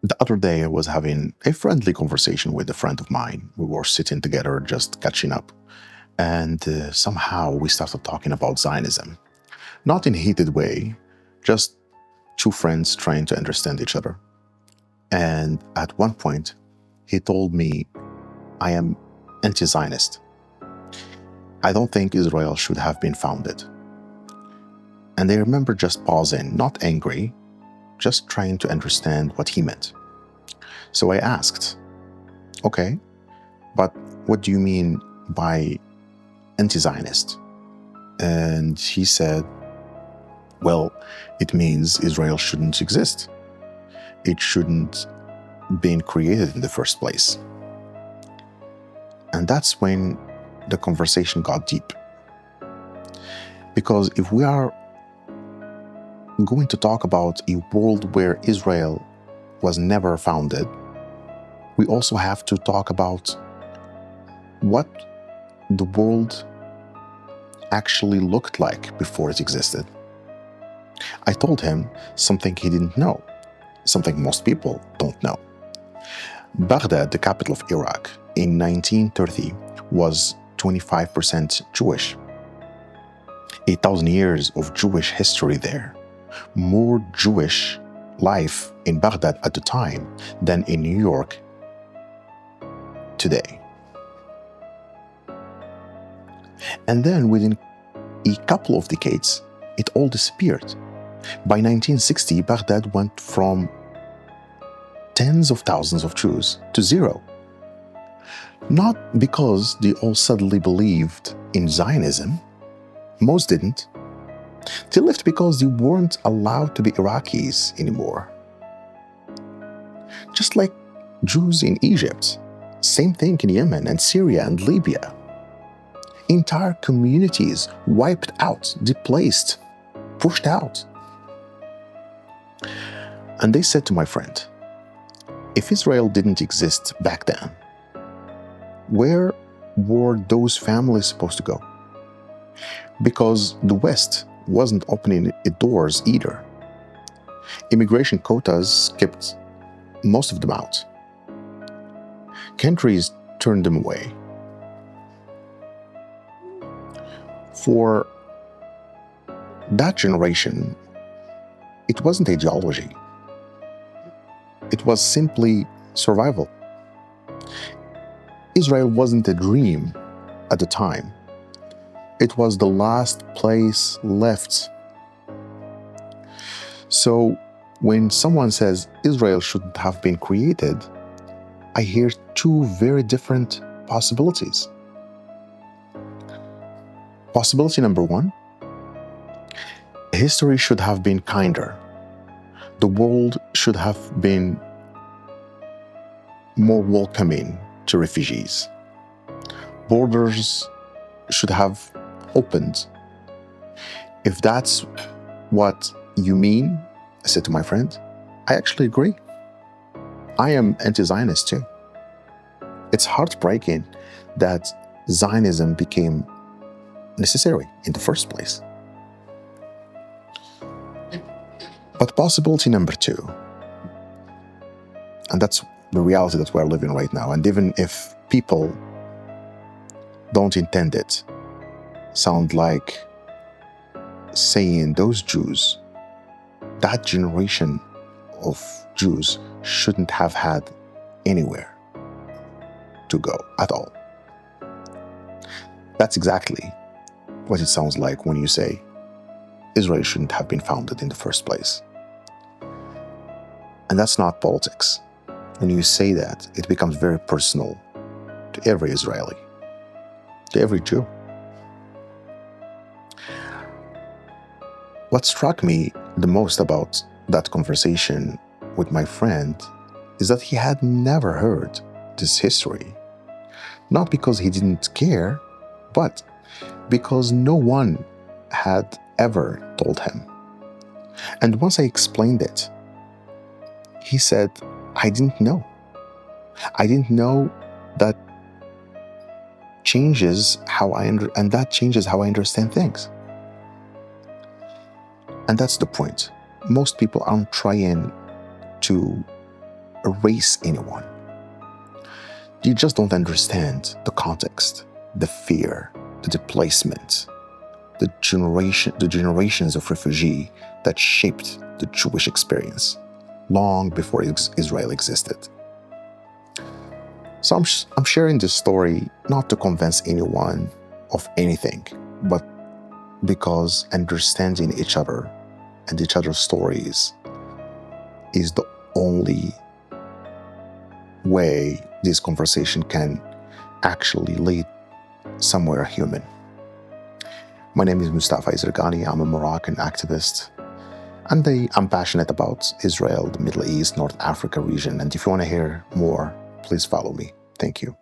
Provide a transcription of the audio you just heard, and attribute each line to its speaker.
Speaker 1: The other day, I was having a friendly conversation with a friend of mine. We were sitting together, just catching up. And somehow we started talking about Zionism. Not in a heated way, just two friends trying to understand each other. And at one point, he told me, I am anti-Zionist. I don't think Israel should have been founded. And I remember just pausing, not angry, just trying to understand what he meant. So I asked, okay, but what do you mean by anti-Zionist? And he said, well, it means Israel shouldn't exist. It shouldn't been created in the first place. And that's when the conversation got deep. Because if we are going to talk about a world where Israel was never founded, we also have to talk about what the world actually looked like before it existed. I told him something he didn't know, something most people don't know. Baghdad, the capital of Iraq, in 1930 was 25% Jewish. 8,000 years of Jewish history there. More Jewish life in Baghdad at the time than in New York today. And then within a couple of decades, it all disappeared. By 1960, Baghdad went from tens of thousands of Jews to zero. Not because they all suddenly believed in Zionism. Most didn't. They left because they weren't allowed to be Iraqis anymore. Just like Jews in Egypt. Same thing in Yemen and Syria and Libya. Entire communities wiped out, displaced, pushed out. And they said to my friend, if Israel didn't exist back then, where were those families supposed to go? Because the West wasn't opening its doors either. Immigration quotas kept most of them out. Countries turned them away. For that generation, it wasn't ideology. It was simply survival. Israel wasn't a dream at the time. It was the last place left. So when someone says Israel shouldn't have been created, I hear two very different possibilities. Possibility number one, history should have been kinder. The world should have been more welcoming to refugees. Borders should have opened. If that's what you mean, I said to my friend, I actually agree. I am anti-Zionist too. It's heartbreaking that Zionism became necessary in the first place. But possibility number two, and that's the reality that we're living right now, and even if people don't intend it, sound like saying those Jews, that generation of Jews shouldn't have had anywhere to go at all. That's exactly what it sounds like when you say Israel shouldn't have been founded in the first place. And that's not politics. When you say that, it becomes very personal to every Israeli, to every Jew. What struck me the most about that conversation with my friend is that he had never heard this history. Not because he didn't care, but because no one had ever told him. And once I explained it, he said, I didn't know. I didn't know that changes how that changes how I understand things. And that's the point. Most people aren't trying to erase anyone. You just don't understand the context, the fear, the displacement, the generations of refugees that shaped the Jewish experience long before Israel existed. So I'm sharing this story not to convince anyone of anything, but because understanding each other and each other's stories is the only way this conversation can actually lead somewhere human. My name is Mustafa Izrgani. I'm a Moroccan activist, and I'm passionate about Israel, the Middle East, North Africa region. And if you want to hear more, please follow me. Thank you.